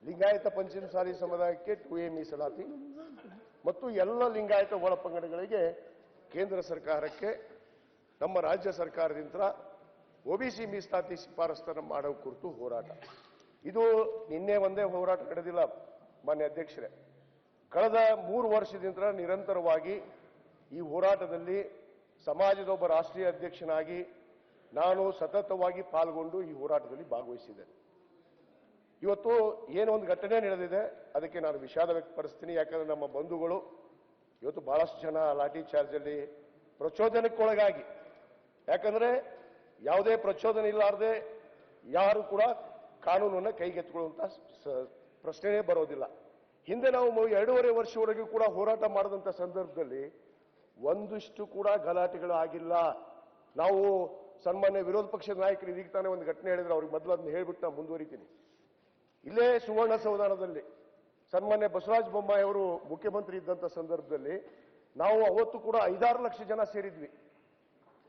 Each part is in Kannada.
ಲಿಂಗಾಯತ ಪಂಚಮಸಾಲಿ ಸಮುದಾಯಕ್ಕೆ 2A ಮೀಸಲಾತಿ ಮತ್ತು ಎಲ್ಲ ಲಿಂಗಾಯತ ಒಳಪಂಗಡಗಳಿಗೆ ಕೇಂದ್ರ ಸರ್ಕಾರಕ್ಕೆ ನಮ್ಮ ರಾಜ್ಯ ಸರ್ಕಾರದಿಂದ OBC ಮೀಸಲಾತಿ ಶಿಫಾರಸನ್ನು ಮಾಡೋ ಕುರಿತು ಹೋರಾಟ. ಇದು ನಿನ್ನೆ ಒಂದೇ ಹೋರಾಟ ನಡೆದಿಲ್ಲ ಮಾನ್ಯ ಅಧ್ಯಕ್ಷರೇ. ಕಳೆದ 3 ವರ್ಷದಿಂದ ನಿರಂತರವಾಗಿ ಈ ಹೋರಾಟದಲ್ಲಿ ಸಮಾಜದ ಒಬ್ಬ ರಾಷ್ಟ್ರೀಯ ಅಧ್ಯಕ್ಷನಾಗಿ ನಾನು ಸತತವಾಗಿ ಪಾಲ್ಗೊಂಡು ಈ ಹೋರಾಟದಲ್ಲಿ ಭಾಗವಹಿಸಿದ್ದೇನೆ. ಇವತ್ತು ಏನೋ ಒಂದು ಘಟನೆ ನಡೆದಿದೆ, ಅದಕ್ಕೆ ನಾನು ವಿಷಾದ ವ್ಯಕ್ತಪಡಿಸ್ತೀನಿ. ಯಾಕಂದ್ರೆ ನಮ್ಮ ಬಂಧುಗಳು ಇವತ್ತು ಬಹಳಷ್ಟು ಜನ ಲಾಠಿ ಚಾರ್ಜಲ್ಲಿ ಪ್ರಚೋದನಕ್ಕೊಳಗಾಗಿ, ಯಾಕಂದ್ರೆ ಯಾವುದೇ ಪ್ರಚೋದನೆ ಇಲ್ಲಾರದೆ ಯಾರು ಕೂಡ ಕಾನೂನನ್ನು ಕೈಗೆತ್ತಿಕೊಳ್ಳುವಂತ ಪ್ರಶ್ನೆನೇ ಬರೋದಿಲ್ಲ. ಹಿಂದೆ ನಾವು 2.5 ವರ್ಷವರೆಗೂ ಕೂಡ ಹೋರಾಟ ಮಾಡಿದಂಥ ಸಂದರ್ಭದಲ್ಲಿ ಒಂದಿಷ್ಟು ಕೂಡ ಗಲಾಟೆಗಳು ಆಗಿಲ್ಲ. ನಾವು ಸನ್ಮಾನ್ಯ ವಿರೋಧ ಪಕ್ಷದ ನಾಯಕರು ಇದೀಗ ತಾನೇ ಒಂದು ಘಟನೆ ಹೇಳಿದ್ರೆ ಅವ್ರಿಗೆ ಮೊದಲು ಅದನ್ನ ಹೇಳ್ಬಿಟ್ಟು ನಾನು ಮುಂದುವರಿತೀನಿ. ಇಲ್ಲೇ ಸುವರ್ಣಸೌಧದಲ್ಲಿ ಸನ್ಮಾನ್ಯ ಬಸವರಾಜ ಬೊಮ್ಮಾಯಿ ಅವರು ಮುಖ್ಯಮಂತ್ರಿ ಇದ್ದಂಥ ಸಂದರ್ಭದಲ್ಲಿ ನಾವು ಅವತ್ತು ಕೂಡ 5-6 ಲಕ್ಷ ಜನ ಸೇರಿದ್ವಿ.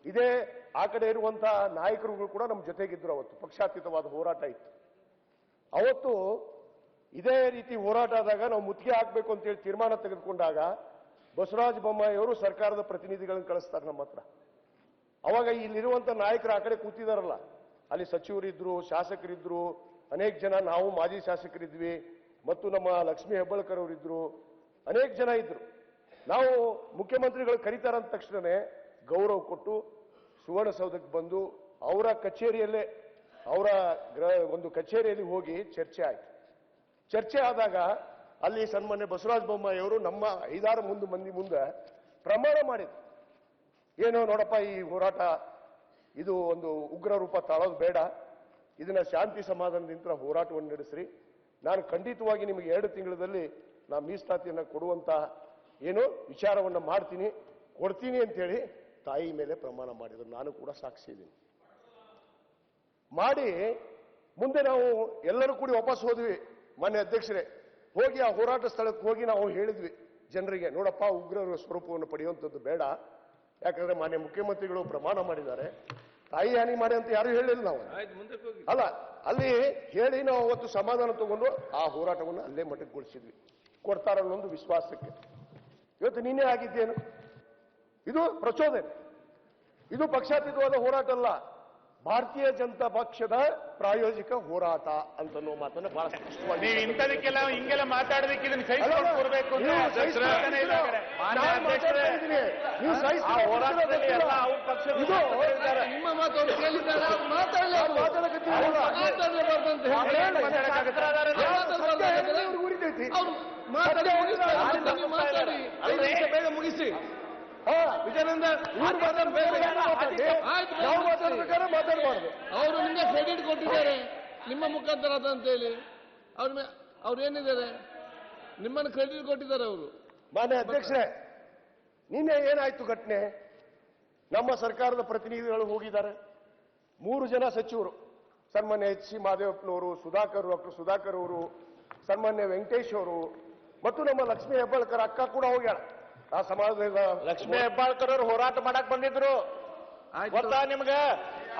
ಇದೇ ಆ ಕಡೆ ಇರುವಂತಹ ನಾಯಕರುಗಳು ಕೂಡ ನಮ್ಮ ಜೊತೆಗಿದ್ರು. ಅವತ್ತು ಪಕ್ಷಾತೀತವಾದ ಹೋರಾಟ ಇತ್ತು. ಅವತ್ತು ಇದೇ ರೀತಿ ಹೋರಾಟ ಆದಾಗ ನಾವು ಮುತ್ತಿಗೆ ಹಾಕಬೇಕು ಅಂತೇಳಿ ತೀರ್ಮಾನ ತೆಗೆದುಕೊಂಡಾಗ ಬಸವರಾಜ ಬೊಮ್ಮಾಯಿ ಅವರು ಸರ್ಕಾರದ ಪ್ರತಿನಿಧಿಗಳನ್ನು ಕಳಿಸ್ತಾರೆ ನಮ್ಮ ಹತ್ರ. ಅವಾಗ ಇಲ್ಲಿರುವಂತ ನಾಯಕರು ಆ ಕಡೆ ಕೂತಿದಾರಲ್ಲ, ಅಲ್ಲಿ ಸಚಿವರಿದ್ರು, ಶಾಸಕರಿದ್ರು, ಅನೇಕ ಜನ, ನಾವು ಮಾಜಿ ಶಾಸಕರಿದ್ವಿ, ಮತ್ತು ನಮ್ಮ ಲಕ್ಷ್ಮೀ ಹೆಬ್ಬಾಳ್ಕರ್ ಅವರಿದ್ರು, ಅನೇಕ ಜನ ಇದ್ರು. ನಾವು ಮುಖ್ಯಮಂತ್ರಿಗಳು ಕರೀತಾರಂದ ತಕ್ಷಣನೇ ಗೌರವ ಕೊಟ್ಟು ಸುವರ್ಣಸೌಧಕ್ಕೆ ಬಂದು ಅವರ ಕಚೇರಿಯಲ್ಲೇ, ಅವರ ಒಂದು ಕಚೇರಿಯಲ್ಲಿ ಹೋಗಿ ಚರ್ಚೆ ಆಯ್ತು. ಚರ್ಚೆ ಆದಾಗ ಅಲ್ಲಿ ಸನ್ಮಾನ್ಯ ಬಸವರಾಜ ಬೊಮ್ಮಾಯಿ ಅವರು ನಮ್ಮ 5-6 ಮಂದಿ ಮುಂದೆ ಪ್ರಮಾಣ ಮಾಡಿದ್ರು. ಏನೋ ನೋಡಪ್ಪ, ಈ ಹೋರಾಟ ಇದು ಒಂದು ಉಗ್ರ ರೂಪ ತಾಳೋದು ಬೇಡ, ಇದನ್ನ ಶಾಂತಿ ಸಮಾಧಾನದಿಂದ ಹೋರಾಟವನ್ನು ನಡೆಸ್ರಿ, ನಾನು ಖಂಡಿತವಾಗಿ ನಿಮಗೆ 2 ತಿಂಗಳಲ್ಲಿ ನಾ ಮೀಸಲಾತಿಯನ್ನು ಕೊಡುವಂತ ಏನು ವಿಚಾರವನ್ನು ಮಾಡ್ತೀನಿ, ಕೊಡ್ತೀನಿ ಅಂತೇಳಿ ತಾಯಿ ಮೇಲೆ ಪ್ರಮಾಣ ಮಾಡಿದ್ರು. ನಾನು ಕೂಡ ಸಾಕ್ಷಿ ಇದ್ದೀನಿ. ಮಾಡಿ ಮುಂದೆ ನಾವು ಎಲ್ಲರೂ ಕೂಡಿ ವಾಪಸ್ ಹೋದ್ವಿ ಮಾನ್ಯ ಅಧ್ಯಕ್ಷರೇ. ಹೋಗಿ ಆ ಹೋರಾಟ ಸ್ಥಳಕ್ಕೆ ಹೋಗಿ ನಾವು ಹೇಳಿದ್ವಿ ಜನರಿಗೆ, ನೋಡಪ್ಪ, ಉಗ್ರರ ಸ್ವರೂಪವನ್ನು ಪಡೆಯುವಂಥದ್ದು ಬೇಡ, ಯಾಕಂದ್ರೆ ಮಾನ್ಯ ಮುಖ್ಯಮಂತ್ರಿಗಳು ಪ್ರಮಾಣ ಮಾಡಿದ್ದಾರೆ, ತಾಯಿ ಹಾನಿ ಮಾಡಿ ಅಂತ ಯಾರು ಹೇಳಿಲ್ಲ ನಾವು. ಅಲ್ಲ, ಅಲ್ಲಿ ಹೇಳಿ ನಾವು ಅವತ್ತು ಸಮಾಧಾನ ತಗೊಂಡು ಆ ಹೋರಾಟವನ್ನು ಅಲ್ಲೇ ಮಟ್ಟಕ್ಕೊಳಿಸಿದ್ವಿ, ಕೊಡ್ತಾರನ್ನೊಂದು ವಿಶ್ವಾಸಕ್ಕೆ. ಇವತ್ತು ನಿನ್ನೆ ಆಗಿದ್ದೇನು? ಇದು ಪ್ರಚೋದನೆ, ಇದು ಪಕ್ಷಾತೀತವಾದ ಹೋರಾಟ ಅಲ್ಲ, ಭಾರತೀಯ ಜನತಾ ಪಕ್ಷದ ಪ್ರಾಯೋಜಿಕ ಹೋರಾಟ ಅಂತ ಮಾತನ್ನ ಬಹಳ ಸ್ಪಷ್ಟವಾಗಿ. ಇಂಥದಕ್ಕೆಲ್ಲ ಹಿಂಗೆಲ್ಲ ಮಾತಾಡೋದಕ್ಕೆ ಇದನ್ನ ಸಹಿಸಿಕೊಳ್ಬೇಕು ಅಂತ ನಿಮ್ಮ ಮಾತು ಅವರು ಕೇಳಿದ್ದಾರೆ, ಮಾತಾಡಿ ಬೇಗ ಮುಗಿಸಿ. ವಿಜಯಾನಂದ ಮಾತಾಡಬಾರ್ದು. ಅವರು ನಿಮಗೆ ಕ್ರೆಡಿಟ್ ಕೊಟ್ಟಿದ್ದಾರೆ ನಿಮ್ಮ ಮುಖಾಂತರ ಅಂತ ಹೇಳಿ. ಅವ್ರು ಏನಿದ್ದಾರೆ, ನಿಮ್ಮನ್ನು ಕ್ರೆಡಿಟ್ ಕೊಟ್ಟಿದ್ದಾರೆ ಅವರು. ಮಾನ್ಯ ಅಧ್ಯಕ್ಷರೇ, ನಿನ್ನೆ ಏನಾಯ್ತು ಘಟನೆ? ನಮ್ಮ ಸರ್ಕಾರದ ಪ್ರತಿನಿಧಿಗಳು ಹೋಗಿದ್ದಾರೆ. 3 ಜನ ಸಚಿವರು, ಸನ್ಮಾನ್ಯ H. ಸಿ. ಮಾದೇವಪ್ಪನವರು, ಡಾಕ್ಟರ್ ಸುಧಾಕರ್ ಅವರು, ಸನ್ಮಾನ್ಯ ವೆಂಕಟೇಶ್ ಅವರು, ಮತ್ತು ನಮ್ಮ ಲಕ್ಷ್ಮೀ ಹೆಬ್ಬಾಳ್ಕರ್ ಅಕ್ಕ ಕೂಡ ಹೋಗ್ಯಾರ. ಆ ಸಮಾಜದ ಲಕ್ಷ್ಮೀ ಹೆಬ್ಬಾಳ್ಕರ್ ಅವರು ಹೋರಾಟ ಮಾಡಕ್ ಬಂದಿದ್ರು ಗೊತ್ತಾ ನಿಮ್ಗೆ?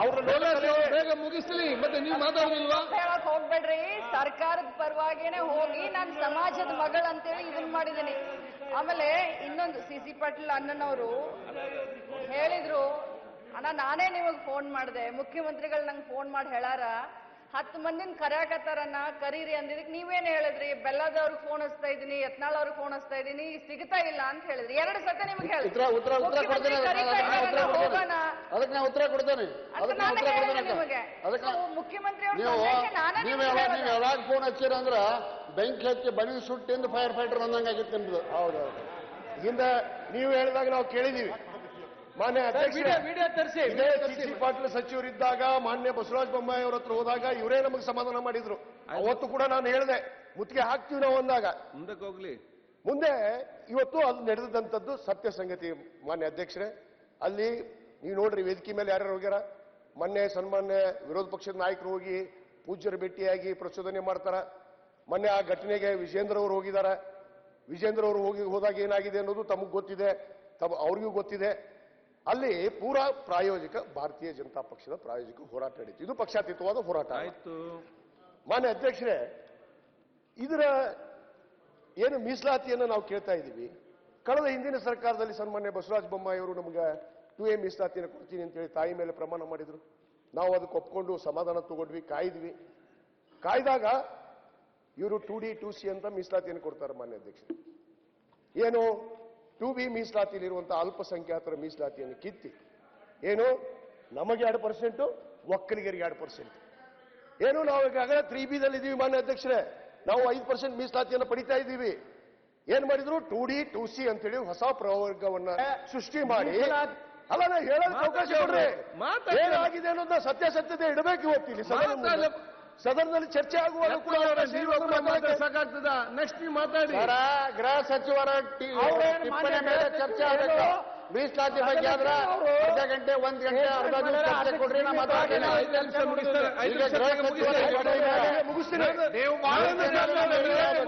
ಅವ್ರು ಬೇಗ ಮುಗಿಸ್ಲಿ, ಮತ್ತೆ ನೀವು ಮಾತಾಡೋದಿಲ್ವಾ? ಹೇಳಕ್ ಹೋಗ್ಬೇಡ್ರಿ. ಸರ್ಕಾರದ ಪರವಾಗಿನೇ ಹೋಗಿ ನಾನು ಸಮಾಜದ ಮಗಳು ಅಂತೇಳಿ ಇದನ್ನ ಮಾಡಿದ್ದೀನಿ. ಆಮೇಲೆ ಇನ್ನೊಂದು CC ಪಾಟೀಲ್ ಅಣ್ಣನವರು ಹೇಳಿದ್ರು, ಅಣ್ಣ ನಾನೇ ನಿಮಗ್ ಫೋನ್ ಮಾಡಿದೆ, ಮುಖ್ಯಮಂತ್ರಿಗಳು ನಂಗೆ ಫೋನ್ ಮಾಡಿ ಹೇಳಾರ 10 ಮಂದಿನ ಕರೆಯಾಕತ್ತಾರನ್ನ ಕರೀರಿ ಅಂದಿದ್ದಕ್ಕೆ ನೀವೇನು ಹೇಳಿದ್ರಿ? ಬೆಲ್ಲದವ್ರಿಗೆ ಫೋನ್ ಹಚ್ತಾ ಇದ್ದೀನಿ, ಯತ್ನಾಳ್ ಅವ್ರಿಗೆ ಫೋನ್ ಹಚ್ತಾ ಇದ್ದೀನಿ, ಸಿಗ್ತಾ ಇಲ್ಲ ಅಂತ ಹೇಳಿದ್ರಿ. 2 ಸತಿ ನಿಮ್ಗೆ ಹೇಳಿದ್ರಿ. ಉತ್ತರ ಕೊಡ್ತೇನೆ, ಅದಕ್ಕೆ ನಾನು ಉತ್ತರ ಕೊಡ್ತೇನೆ. ಮುಖ್ಯಮಂತ್ರಿ ನೀವು ಯಾವಾಗ ಫೋನ್ ಹಚ್ಚಿರ ಅಂದ್ರ ಬೆಂಕಿ ಹಚ್ಚಿ ಬನಿ ಸುಟ್ಟಿಂದ ಫೈರ್ ಫೈಟರ್ ಬಂದಂಗಾಗಿತ್ತು ನಿಮ್ದು. ಹೌದೌದು. ಹಿಂದೆ ನೀವು ಹೇಳಿದಾಗ ನಾವು ಕೇಳಿದೀವಿ. ಮಾನ್ಯ ಅಧ್ಯಕ್ಷ ಪಾಟೀಲ್ ಸಚಿವರಿದ್ದಾಗ ಮಾನ್ಯ ಬಸವರಾಜ ಬೊಮ್ಮಾಯಿ ಅವರ ಹತ್ರ ಹೋದಾಗ ಇವರೇ ನಮಗೆ ಸಮಾಧಾನ ಮಾಡಿದ್ರು. ಅವತ್ತು ಕೂಡ ನಾನು ಹೇಳಿದೆ, ಮುತ್ತಿಗೆ ಹಾಕ್ತೀವಿ ನಾವು ಅಂದಾಗ. ಮುಂದಕ್ಕೆ ಹೋಗ್ಲಿ. ಮುಂದೆ ಇವತ್ತು ಅದು ನಡೆದಂಥದ್ದು ಸತ್ಯ ಸಂಗತಿ ಮಾನ್ಯ ಅಧ್ಯಕ್ಷರೇ. ಅಲ್ಲಿ ನೀವು ನೋಡ್ರಿ, ವೇದಿಕೆ ಮೇಲೆ ಯಾರ್ಯಾರು ಹೋಗ್ಯಾರ? ಮೊನ್ನೆ ಸನ್ಮಾನ್ಯ ವಿರೋಧ ಪಕ್ಷದ ನಾಯಕರು ಹೋಗಿ ಪೂಜ್ಯರ ಭೇಟಿಯಾಗಿ ಪ್ರಚೋದನೆ ಮಾಡ್ತಾರ. ಮೊನ್ನೆ ಆ ಘಟನೆಗೆ ವಿಜೇಂದ್ರ ಅವರು ಹೋಗಿದಾರ. ವಿಜೇಂದ್ರ ಅವರು ಹೋದಾಗ ಏನಾಗಿದೆ ಅನ್ನೋದು ತಮಗೆ ಗೊತ್ತಿದೆ, ಅವ್ರಿಗೂ ಗೊತ್ತಿದೆ. ಅಲ್ಲಿ ಪೂರಾ ಪ್ರಾಯೋಜಿಕ ಭಾರತೀಯ ಜನತಾ ಪಕ್ಷದ ಪ್ರಾಯೋಜಿಕ ಹೋರಾಟ ನಡೀತು. ಇದು ಪಕ್ಷಾತೀತವಾದ ಹೋರಾಟ ಆಯಿತು. ಮಾನ್ಯ ಅಧ್ಯಕ್ಷರೇ, ಇದರ ಏನು ಮೀಸಲಾತಿಯನ್ನು ನಾವು ಕೇಳ್ತಾ ಇದ್ದೀವಿ. ಕಳೆದ ಹಿಂದಿನ ಸರ್ಕಾರದಲ್ಲಿ ಸನ್ಮಾನ್ಯ ಬಸವರಾಜ ಬೊಮ್ಮಾಯಿ ಅವರು ನಮಗೆ 2A ಮೀಸಲಾತಿಯನ್ನು ಕೊಡ್ತೀನಿ ಅಂತೇಳಿ ತಾಯಿ ಮೇಲೆ ಪ್ರಮಾಣ ಮಾಡಿದ್ರು. ನಾವು ಅದಕ್ಕೆ ಒಪ್ಕೊಂಡು ಸಮಾಧಾನ ತಗೊಂಡ್ವಿ, ಕಾಯ್ದಾಗ ಇವರು 2D 2C ಅಂತ ಮೀಸಲಾತಿಯನ್ನು ಕೊಡ್ತಾರೆ. ಮಾನ್ಯ ಅಧ್ಯಕ್ಷರು, ಏನು 2B ಮೀಸಲಾತಿಯಲ್ಲಿರುವಂತಹ ಅಲ್ಪಸಂಖ್ಯಾತರ ಮೀಸಲಾತಿಯನ್ನು ಕಿತ್ತಿ ಏನು ನಮಗೆ 2%, ಒಕ್ಕಲಿಗರಿಗೆ 2%. ಏನು ನಾವು ಈಗಾಗಲೇ 3B ದಲ್ಲಿ ಇದ್ದೀವಿ. ಮಾನ್ಯ ಅಧ್ಯಕ್ಷರೇ, ನಾವು 5% ಮೀಸಲಾತಿಯನ್ನು ಪಡಿತಾ ಇದ್ದೀವಿ. ಏನ್ ಮಾಡಿದ್ರು 2D 2C ಅಂತೇಳಿ ಹೊಸ ಪ್ರವರ್ಗವನ್ನ ಸೃಷ್ಟಿ ಮಾಡಿ, ಅಲ್ಲ ನಾ ಹೇಳೋದಕ್ಕೆ ಅವಕಾಶ ಕೊಡ್ರಿ. ಏನಾಗಿದೆ ಅನ್ನೋದನ್ನ ಸತ್ಯಾಸತ್ಯತೆ ಇಡಬೇಕು ಇವತ್ತಿಲ್ಲಿ ಸದನದಲ್ಲಿ ಚರ್ಚೆ ಆಗುವಾಗ ಕೂಡ ಸಾಕಾಗ್ತದ. ನೆಕ್ಸ್ಟ್ ನೀವು ಮಾತಾಡಿ. ಗೃಹ ಸಚಿವರ ಟಿಪ್ಪಣಿ ಮೇಲೆ ಚರ್ಚೆ ಆಗಬೇಕು. ಮೀಸಲಾತಿ ಬಗ್ಗೆ ಆದ್ರ ಅರ್ಧ ಗಂಟೆ 1 ಗಂಟೆ ಅರ್ಧ ಚರ್ಚೆ ಕೊಡ್ರಿ. ನಾ ಮಾತಾಡ್ತೀನಿ.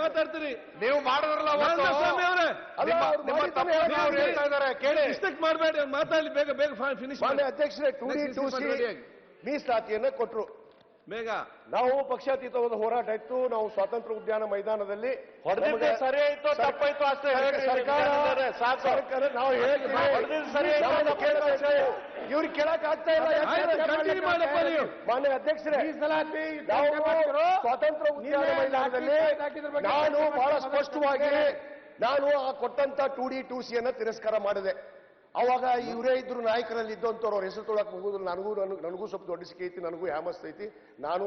ಮಾತಾಡ್ತೀರಿ ನೀವು ಮಾಡಿದ್ರಲ್ಲ ಕೇಳಿ. ಮಿಸ್ಟೇಕ್ ಮಾಡಬೇಡಿ, ಮಾತಾಡಿ ಬೇಗ ಬೇಗ ಫಿನಿಶ್ ಮಾಡಿ. ಅಧ್ಯಕ್ಷರೇ 2D 2C ಮೀಸಲಾತಿಯನ್ನು ಕೊಟ್ಟರು. ಬೇಗ ನಾವು ಪಕ್ಷಾತೀತವಾದ ಹೋರಾಟ ಇತ್ತು. ನಾವು ಸ್ವಾತಂತ್ರ್ಯ ಉದ್ಯಾನ ಮೈದಾನದಲ್ಲಿ ಹೊಡೆದಿದ್ದು ಸರಿ ಆಯ್ತು ತಪ್ಪಾಯ್ತು ಅಷ್ಟೇ ಸರ್ಕಾರ ನಾವು ಇವ್ರಿಗೆ ಕೇಳಕ್ ಆಗ್ತಾ ಇಲ್ಲ. ಮಾನ್ಯ ಅಧ್ಯಕ್ಷರೇ, ನಾವು ಸ್ವಾತಂತ್ರ್ಯ ಉದ್ಯಾನ ಮೈದಾನದಲ್ಲಿ ನಾನು ಬಹಳ ಸ್ಪಷ್ಟವಾಗಿ ನಾನು ಆ ಕೊಟ್ಟಂತ 2D 2C ತಿರಸ್ಕಾರ ಮಾಡಿದೆ. ಅವಾಗ ಇವರೇ ಇದ್ರು ನಾಯಕರಲ್ಲಿ ಇದ್ದಂಥವ್ರು, ಅವ್ರ ಹೆಸರು ತೊಳಕ್ ಹೋಗುದು. ನನಗೂ ಸ್ವಲ್ಪ ದೊಡ್ಡ ಸಿಕ್ಕಿ ಐತಿ, ನನಗೂ ಹ್ಯಾಮಸ್ ಐತಿ. ನಾನು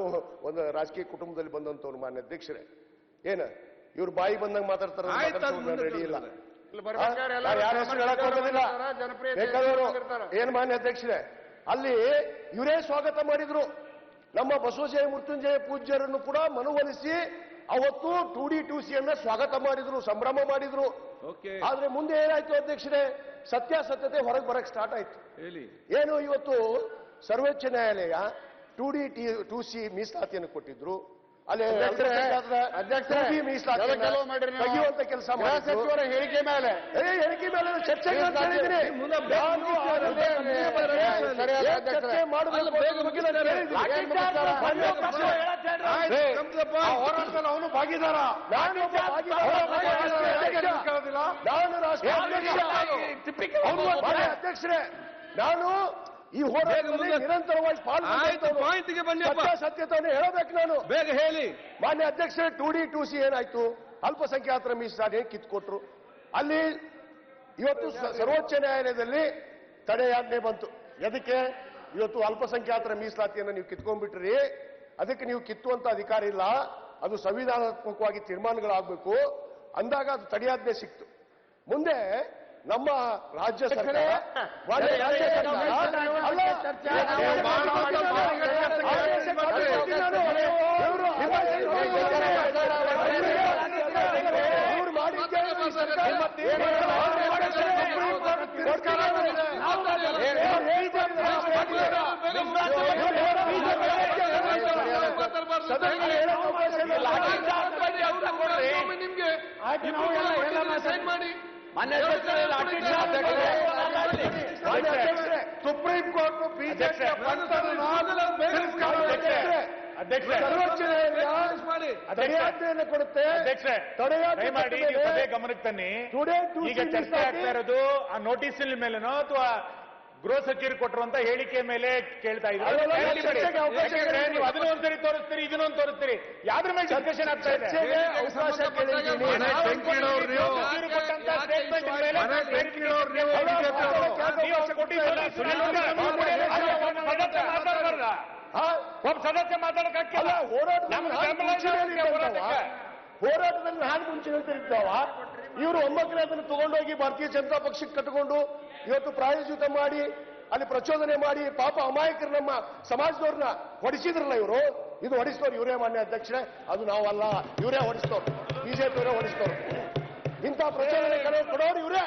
ಒಂದು ರಾಜಕೀಯ ಕುಟುಂಬದಲ್ಲಿ ಬಂದಂಥವ್ರು. ಮಾನ್ಯ ಅಧ್ಯಕ್ಷರೇ, ಏನ ಇವ್ರು ಬಾಯಿ ಬಂದಂಗ ಮಾತಾಡ್ತಾರೆ, ರೆಡಿ ಇಲ್ಲ. ಯಾರ ಹೆಸರು ಹೇಳಕ್ ಹೋಗೋದಿಲ್ಲ. ಬೇಕಾದವರು ಏನ್ ಮಾನ್ಯ ಅಧ್ಯಕ್ಷರೇ, ಅಲ್ಲಿ ಇವರೇ ಸ್ವಾಗತ ಮಾಡಿದ್ರು. ನಮ್ಮ ಬಸವಜಯ ಮೃತ್ಯುಂಜಯ ಪೂಜ್ಯರನ್ನು ಕೂಡ ಮನವೊಲಿಸಿ ಅವತ್ತು 2D 2C ಸ್ವಾಗತ ಮಾಡಿದ್ರು, ಸಂಭ್ರಮ ಮಾಡಿದ್ರು. ಆದ್ರೆ ಮುಂದೆ ಏನಾಯ್ತು ಅಧ್ಯಕ್ಷರೇ, ಸತ್ಯಾಸತ್ಯತೆ ಹೊರಗೆ ಬರಕ್ ಸ್ಟಾರ್ಟ್ ಆಯ್ತು. ಏನು ಇವತ್ತು ಸರ್ವೋಚ್ಚ ನ್ಯಾಯಾಲಯ 2D 2C ಮೀಸಲಾತಿಯನ್ನು ಕೊಟ್ಟಿದ್ರು. ಅಲ್ಲಿ ತೆಗೆಯುವಂತ ಕೆಲಸ ಸಚಿವರ ಹೇಳಿಕೆ ಮೇಲೆ ಚರ್ಚೆ ಅವನು ಭಾಗಿದಾರ. ನಾನು ಅಧ್ಯಕ್ಷರೇ, ನಾನು ಈ ಹೋರಾಟದಲ್ಲಿ ನಿರಂತರವಾಗಿ ಸತ್ಯತೆಯನ್ನು ಹೇಳಬೇಕು. ನಾನು ಬೇಗ ಹೇಳಿ. ಮಾನ್ಯ ಅಧ್ಯಕ್ಷರೇ, 2D 2C ಏನಾಯ್ತು, ಅಲ್ಪಸಂಖ್ಯಾತರ ಮೀಸಲಾತಿ ಕಿತ್ಕೊಟ್ರು. ಅಲ್ಲಿ ಇವತ್ತು ಸರ್ವೋಚ್ಚ ನ್ಯಾಯಾಲಯದಲ್ಲಿ ತಡೆಯಾಜ್ಞೆ ಬಂತು. ಎದಕ್ಕೆ? ಇವತ್ತು ಅಲ್ಪಸಂಖ್ಯಾತರ ಮೀಸಲಾತಿಯನ್ನು ನೀವು ಕಿತ್ಕೊಂಡ್ಬಿಟ್ರಿ, ಅದಕ್ಕೆ ನೀವು ಕಿತ್ತುವಂತ ಅಧಿಕಾರ ಇಲ್ಲ, ಅದು ಸಂವಿಧಾನಾತ್ಮಕವಾಗಿ ತೀರ್ಮಾನಗಳಾಗಬೇಕು ಅಂದಾಗ ಅದು ತಡೆಯಾಜ್ಞೆ ಸಿಕ್ತು. ಮುಂದೆ ನಮ್ಮ ರಾಜ್ಯ ಸರ್ಕಾರ ಸುಪ್ರೀಂ ಕೋರ್ಟ್ ಬಿಜೆಪಿ ತಡೆಯಾಜ್ಞೆಯನ್ನು ಕೊಡುತ್ತೆ. ಗಮನಕ್ಕೆ ತನ್ನಿ. ಈಗ ಚರ್ಚೆ ಆಗ್ತಾ ಇರೋದು ಆ ನೋಟಿಸಿನ ಮೇಲೆನೋ ಅಥವಾ ಗೃಹ ಸಚಿವರು ಕೊಟ್ಟಿರುವಂತ ಹೇಳಿಕೆ ಮೇಲೆ ಕೇಳ್ತಾ ಇದ್ದಾರೆ. ನೀವು ಅದನ್ನೊಂದ್ಸರಿ ತೋರಿಸ್ತೀರಿ, ಇದನ್ನೊಂದು ತೋರಿಸ್ತೀರಿ, ಯಾವ್ದ್ರ ಮೇಲೆ ಡಿಸ್ಕಷನ್ ಆಗ್ತಾ ಇದೆ? ಒಬ್ಬ ಸದಸ್ಯ ಮಾತಾಡಕ್ಕಾಗಿಲ್ಲ. ಹೋರಾಟದಲ್ಲಿ ನಾನು ಮುಂಚೆ ಇರ್ತಾವ. ಇವರು ಒಮ್ಮಕ್ಕಲೇ ಅದನ್ನು ತಗೊಂಡೋಗಿ ಭಾರತೀಯ ಜನತಾ ಪಕ್ಷಕ್ಕೆ ಕಟ್ಟಿಕೊಂಡು ಇವತ್ತು ಪ್ರಾಯೋಜಿತ ಮಾಡಿ ಅಲ್ಲಿ ಪ್ರಚೋದನೆ ಮಾಡಿ ಪಾಪ ಅಮಾಯಕರು ನಮ್ಮ ಸಮಾಜದವ್ರನ್ನ ಹೊಡಿಸಿದ್ರಲ್ಲ ಇವರು. ಇದು ಹೊಡಿಸ್ತವ್ರು ಇವರೇ. ಮಾನ್ಯ ಅಧ್ಯಕ್ಷರೇ, ಅದು ನಾವಲ್ಲ, ಇವರೇ ಹೊಡಿಸ್ತವ್ರು, ಬಿಜೆಪಿಯವರೇ ಹೊಡಿಸ್ತವ್ರು. ಇಂಥ ಪ್ರಚೋದನೆ ಕೊಡೋರು ಇವರೇ.